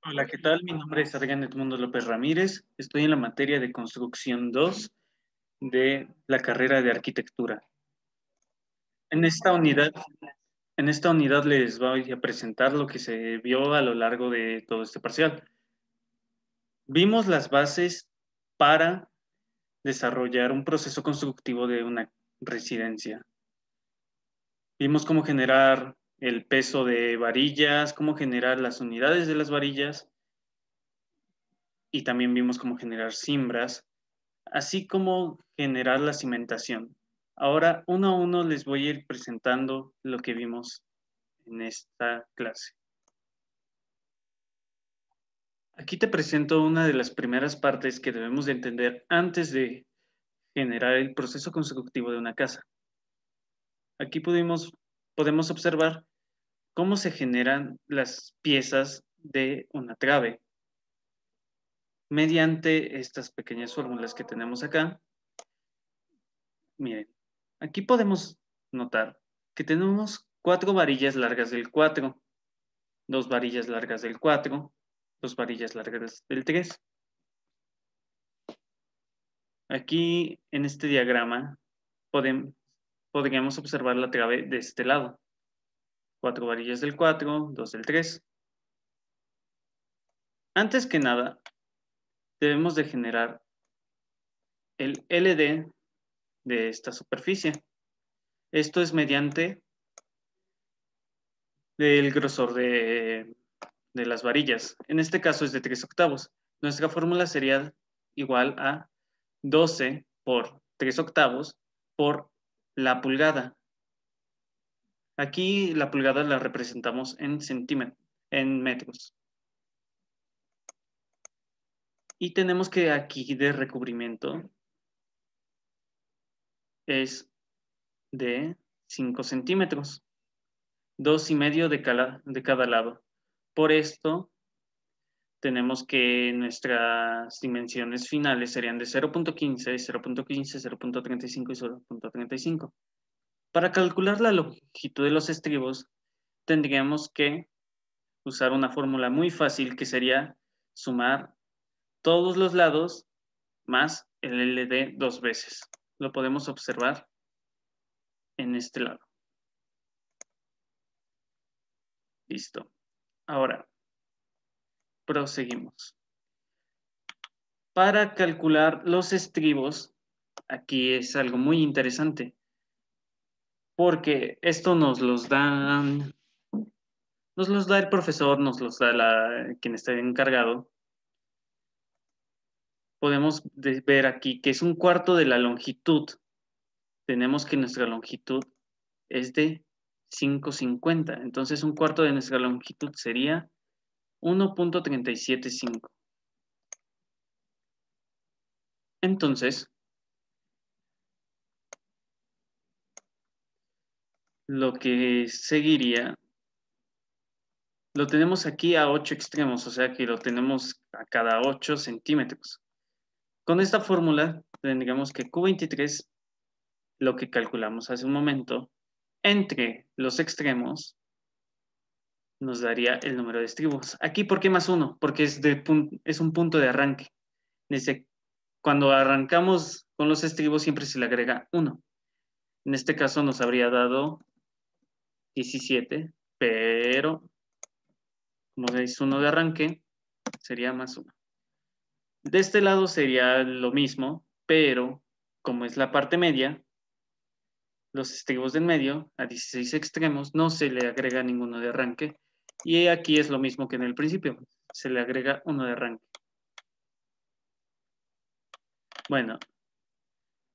Hola, ¿qué tal? Mi nombre es Adrián Edmundo López Ramírez. Estoy en la materia de Construcción 2 de la carrera de Arquitectura. En esta unidad, en esta unidad les voy a presentar lo que se vio a lo largo de todo este parcial. Vimos las bases para desarrollar un proceso constructivo de una residencia. Vimos cómo generar el peso de varillas, cómo generar las unidades de las varillas y también vimos cómo generar cimbras, así como generar la cimentación. Ahora, uno a uno les voy a ir presentando lo que vimos en esta clase. Aquí te presento una de las primeras partes que debemos de entender antes de generar el proceso constructivo de una casa. Aquí podemos observar cómo se generan las piezas de una trave mediante estas pequeñas fórmulas que tenemos acá. Miren, aquí podemos notar que tenemos 4 varillas largas del 4, 2 varillas largas del 4, 2 varillas largas del 3. Aquí en este diagrama podríamos observar la trave de este lado. 4 varillas del 4, 2 del 3. Antes que nada, debemos de generar el LD de esta superficie. Esto es mediante el grosor de las varillas. En este caso es de 3 octavos. Nuestra fórmula sería igual a 12 por 3 octavos por la pulgada. Aquí la pulgada la representamos en centímetros, en metros. Y tenemos que aquí de recubrimiento es de 5 centímetros, 2,5 de cada lado. Por esto tenemos que nuestras dimensiones finales serían de 0.15, 0.15, 0.35 y 0.35. Para calcular la longitud de los estribos, tendríamos que usar una fórmula muy fácil que sería sumar todos los lados más el LD 2 veces. Lo podemos observar en este lado. Listo. Ahora, proseguimos. Para calcular los estribos, aquí es algo muy interesante, porque esto nos los da el profesor, nos los da quien está encargado. Podemos ver aquí que es un cuarto de la longitud. Tenemos que nuestra longitud es de 5,50. Entonces, un cuarto de nuestra longitud sería 1.375. Entonces, lo que seguiría, lo tenemos aquí a 8 extremos, o sea que lo tenemos a cada 8 centímetros. Con esta fórmula, tendríamos que Q23, lo que calculamos hace un momento, entre los extremos, nos daría el número de estribos. Aquí, ¿por qué más 1? Porque es un punto de arranque. Desde cuando arrancamos con los estribos siempre se le agrega 1. En este caso nos habría dado 17, pero como es 1 de arranque, sería más 1. De este lado sería lo mismo, pero como es la parte media, los estribos del medio a 16 extremos no se le agrega ninguno de arranque. Y aquí es lo mismo que en el principio, se le agrega 1 de arranque. Bueno,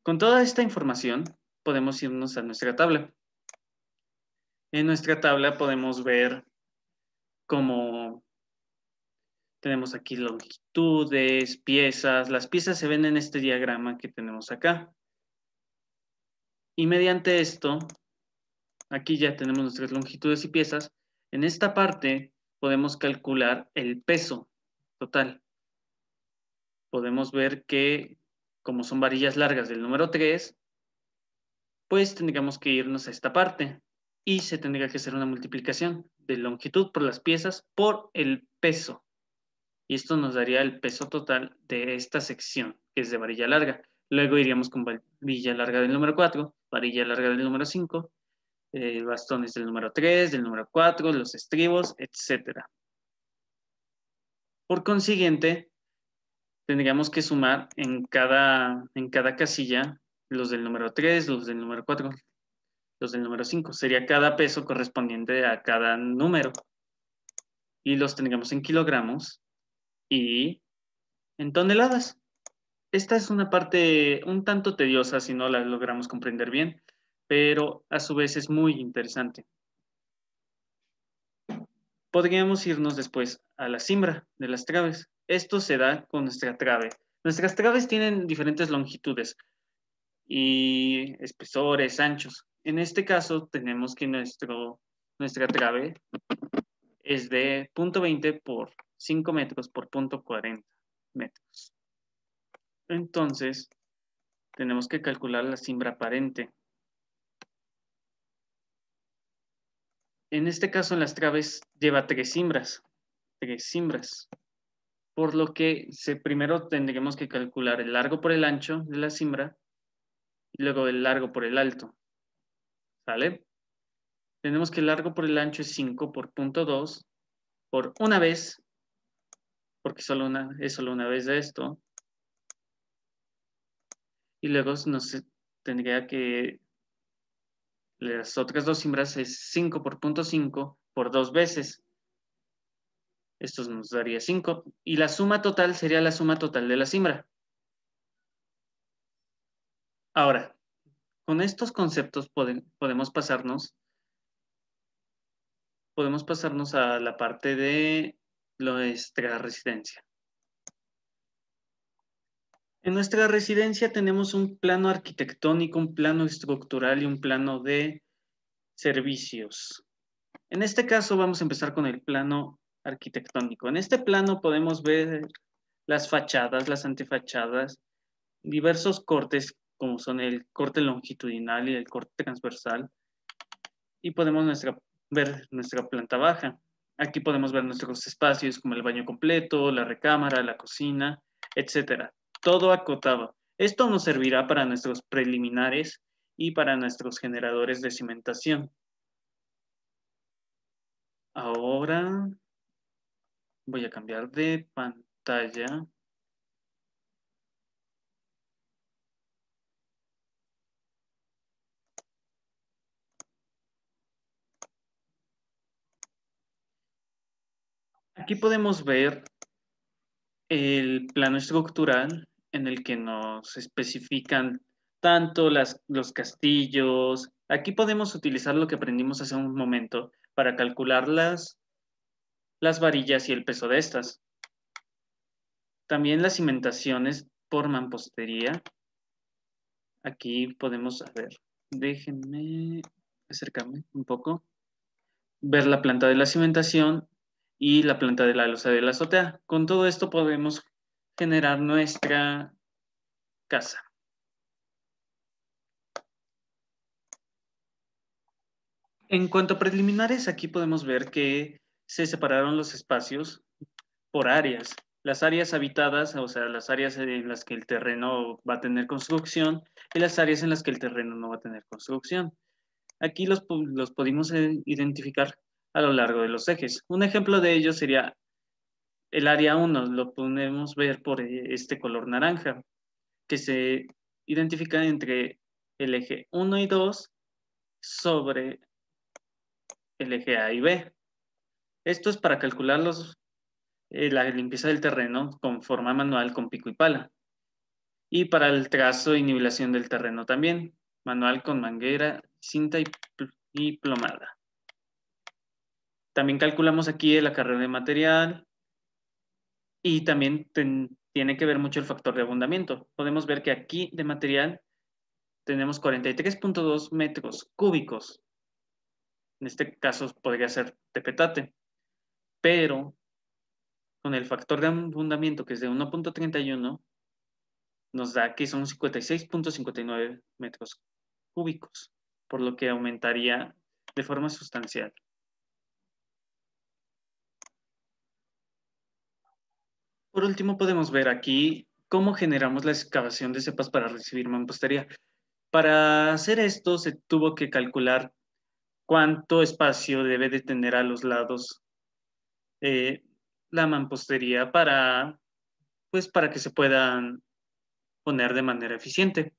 con toda esta información podemos irnos a nuestra tabla. En nuestra tabla podemos ver cómo tenemos aquí longitudes, piezas. Las piezas se ven en este diagrama que tenemos acá. Y mediante esto, aquí ya tenemos nuestras longitudes y piezas. En esta parte podemos calcular el peso total. Podemos ver que como son varillas largas del número 3, pues tendríamos que irnos a esta parte y se tendría que hacer una multiplicación de longitud por las piezas por el peso. y esto nos daría el peso total de esta sección, que es de varilla larga. Luego iríamos con varilla larga del número 4, varilla larga del número 5, bastones del número 3, del número 4, los estribos, etc. Por consiguiente, tendríamos que sumar en cada casilla los del número 3, los del número 4, los del número 5. Sería cada peso correspondiente a cada número. Y los tendríamos en kilogramos y en toneladas. Esta es una parte un tanto tediosa si no la logramos comprender bien, pero a su vez es muy interesante. Podríamos irnos después a la cimbra de las traves. Esto se da con nuestra trave. Nuestras traves tienen diferentes longitudes y espesores, anchos. En este caso tenemos que nuestra trave es de 0.20 por 5 metros por 0.40 metros. Entonces, tenemos que calcular la cimbra aparente. En este caso, en las traves lleva 3 cimbras. 3 cimbras. Por lo que primero tendremos que calcular el largo por el ancho de la cimbra y luego el largo por el alto. ¿Sale? Tenemos que el largo por el ancho es 5 por 0.2 por una vez, porque es solo una vez de esto. Y luego nos tendría que las otras dos cimbras es 5 por 0.5 por 2 veces. Esto nos daría 5. Y la suma total sería la suma total de la cimbra. Ahora, con estos conceptos podemos pasarnos a la parte de nuestra residencia. En nuestra residencia tenemos un plano arquitectónico, un plano estructural y un plano de servicios. En este caso vamos a empezar con el plano arquitectónico. En este plano podemos ver las fachadas, las antefachadas, diversos cortes como son el corte longitudinal y el corte transversal, y podemos ver nuestra planta baja. Aquí podemos ver nuestros espacios como el baño completo, la recámara, la cocina, etcétera. Todo acotado. Esto nos servirá para nuestros preliminares y para nuestros generadores de cimentación. Ahora voy a cambiar de pantalla. Aquí podemos ver el plano estructural en el que nos especifican tanto los castillos. Aquí podemos utilizar lo que aprendimos hace un momento para calcular las varillas y el peso de estas. También las cimentaciones por mampostería. Aquí podemos, a ver, déjenme acercarme un poco. Ver la planta de la cimentación y la planta de la losa de la azotea. Con todo esto podemos generar nuestra casa. En cuanto a preliminares, aquí podemos ver que se separaron los espacios por áreas. Las áreas habitadas, o sea, las áreas en las que el terreno va a tener construcción y las áreas en las que el terreno no va a tener construcción. Aquí los pudimos identificar a lo largo de los ejes. Un ejemplo de ello sería el área 1, lo podemos ver por este color naranja, que se identifica entre el eje 1 y 2 sobre el eje A y B. Esto es para calcular la limpieza del terreno con forma manual con pico y pala. Y para el trazo y nivelación del terreno también, manual con manguera, cinta y plomada. También calculamos aquí el acarreo de material y también tiene que ver mucho el factor de abundamiento. Podemos ver que aquí de material tenemos 43.2 metros cúbicos. En este caso podría ser de petate, pero con el factor de abundamiento que es de 1.31 nos da que son 56.59 metros cúbicos, por lo que aumentaría de forma sustancial. Por último, podemos ver aquí cómo generamos la excavación de cepas para recibir mampostería. Para hacer esto, se tuvo que calcular cuánto espacio debe de tener a los lados eh, la mampostería pues, para que se puedan poner de manera eficiente.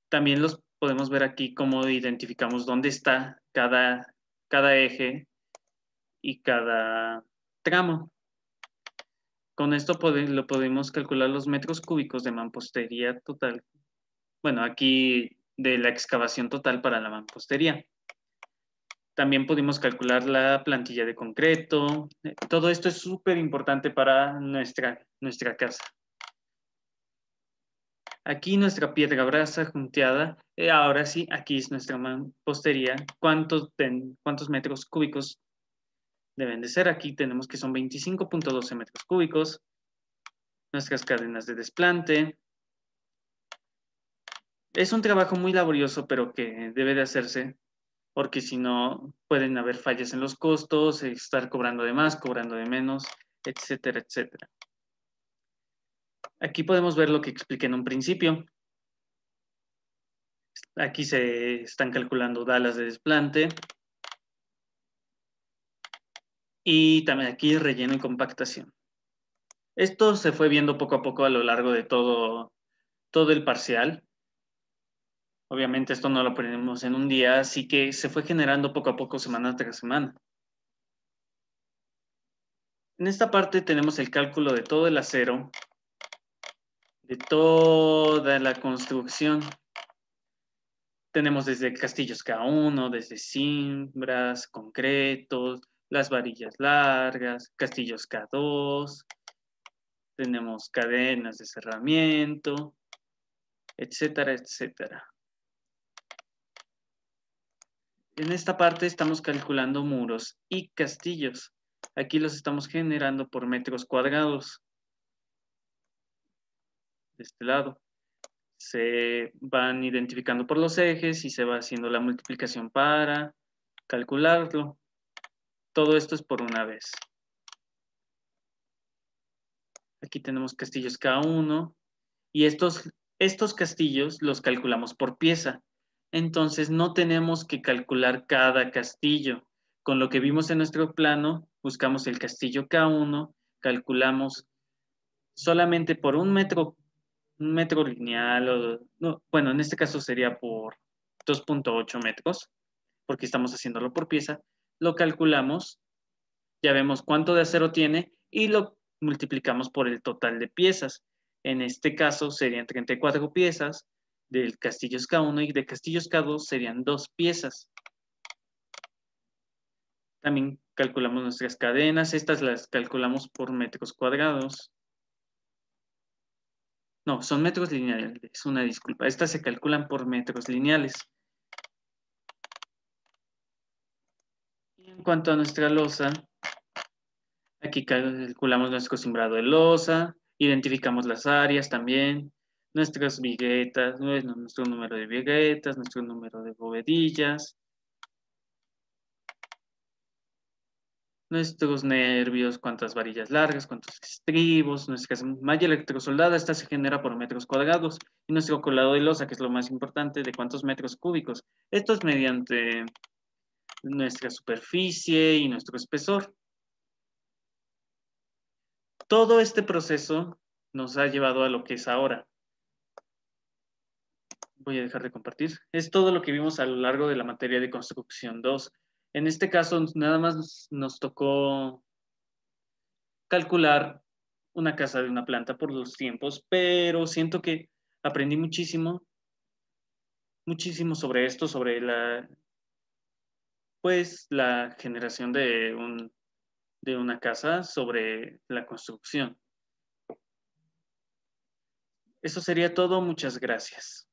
También los podemos ver aquí cómo identificamos dónde está cada eje y cada tramo. Con esto lo podemos calcular los metros cúbicos de mampostería total. Bueno, aquí de la excavación total para la mampostería. También pudimos calcular la plantilla de concreto. Todo esto es súper importante para nuestra casa. Aquí nuestra piedra brasa junteada. Ahora sí, aquí es nuestra mampostería. ¿Cuántos metros cúbicos deben de ser? Aquí tenemos que son 25.12 metros cúbicos. Nuestras cadenas de desplante. Es un trabajo muy laborioso, pero que debe de hacerse, porque si no pueden haber fallas en los costos, estar cobrando de más, cobrando de menos, etcétera, etcétera. Aquí podemos ver lo que expliqué en un principio. Aquí se están calculando dalas de desplante. Y también aquí relleno y compactación. Esto se fue viendo poco a poco a lo largo de todo el parcial. Obviamente esto no lo aprendimos en un día, así que se fue generando poco a poco, semana tras semana. En esta parte tenemos el cálculo de todo el acero, de toda la construcción. Tenemos desde castillos K1, desde cimbras, concretos, las varillas largas, castillos K2, tenemos cadenas de cerramiento, etcétera, etcétera. En esta parte estamos calculando muros y castillos. Aquí los estamos generando por metros cuadrados. De este lado. Se van identificando por los ejes y se va haciendo la multiplicación para calcularlo. Todo esto es por una vez. Aquí tenemos castillos K1 y estos castillos los calculamos por pieza. Entonces no tenemos que calcular cada castillo. Con lo que vimos en nuestro plano, buscamos el castillo K1, calculamos solamente por un metro lineal, no, bueno, en este caso sería por 2.8 metros, porque estamos haciéndolo por pieza, lo calculamos, ya vemos cuánto de acero tiene y lo multiplicamos por el total de piezas. En este caso serían 34 piezas, del castillos K1 y de castillos K2 serían 2 piezas. También calculamos nuestras cadenas, estas las calculamos por metros cuadrados. No, son metros lineales, una disculpa. Estas se calculan por metros lineales. Y en cuanto a nuestra losa, aquí calculamos nuestro simbrado de losa, identificamos las áreas también, nuestras viguetas, nuestro número de viguetas, nuestro número de bovedillas, nuestros nervios, cuántas varillas largas, cuántos estribos, nuestra malla electrosoldada, esta se genera por metros cuadrados, y nuestro colado de losa, que es lo más importante, de cuántos metros cúbicos. Esto es mediante nuestra superficie y nuestro espesor. Todo este proceso nos ha llevado a lo que es ahora. Voy a dejar de compartir. Es todo lo que vimos a lo largo de la materia de construcción 2. En este caso, nada más nos tocó calcular una casa de una planta por los tiempos, pero siento que aprendí muchísimo, muchísimo sobre esto, sobre la generación de una casa, sobre la construcción. Eso sería todo. Muchas gracias.